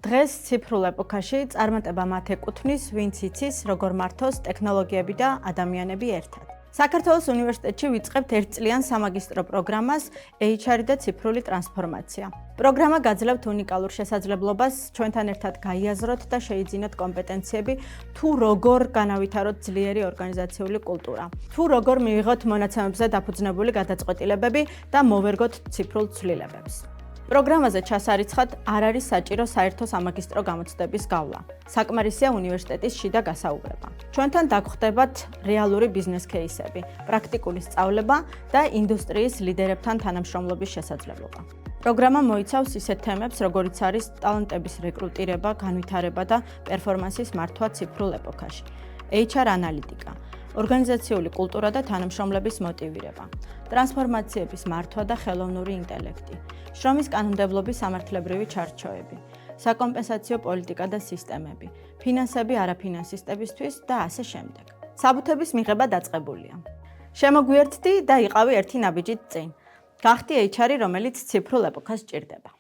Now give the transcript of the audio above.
დღეს ციფრულ ეპოქაში წარმატება მათ ეკუთვნის, ვინც იცის, როგორ მართოს ტექნოლოგიები და ადამიანები ერთად. საქართველოს უნივერსიტეტში ვიწყებთ ერთწლიან სამაგისტრო პროგრამას HR და ციფრული ტრანსფორმაცია. პროგრამა გაძლევთ უნიკალურ შესაძლებლობას ჩვენთან ერთად გაიაზროთ და შეიძინოთ კომპეტენციები თუ როგორ განავითაროთ ძლიერი ორგანიზაციული კულტურა. თუ როგორ მივიღოთ მონაცემებზე დაფუძნებული გადაწყვეტილებები და მოვერგოთ ციფრულ ცვლილებებს. პროგრამაზე ჩასარიცხად არ არის საჭირო საერთო სამაგისტრო გამოცდების გავლა. საკმარისია უნივერსიტეტის შიდა გასაუბრება. ჩვენთან დაგხვდებათ რეალური ბიზნეს кейსები, პრაქტიკული სწავლება და ინდუსტრიის ლიდერებთან თანამშრომლობის შესაძლებლობა. პროგრამა მოიცავს ისეთ თემებს, როგორიც არის ტალანტების რეკრუტირება, განვითარება და პერფორმანსის მართვა ციფრულ ეპოქაში, HR ანალიტიკა, ორგანიზაციული კულტურა და თანამშრომლების მოტივირება, ტრანსფორმაციების მართვა და ხელოვნური ინტელექტი, შრომის კანონმდებლობის სამართლებრივი ჩარჩოები, საკომპენსაციო პოლიტიკა და სისტემები, ფინანსები არაფინანსისტებისთვის და ასე შემდეგ. საბუთების მიღება დაწყებულია. შემოგვიერთდი და იყავი ერთი ნაბიჯით წინ. გახდი HR-ი, რომელიც ციფრულ ეპოქას ჭირდება.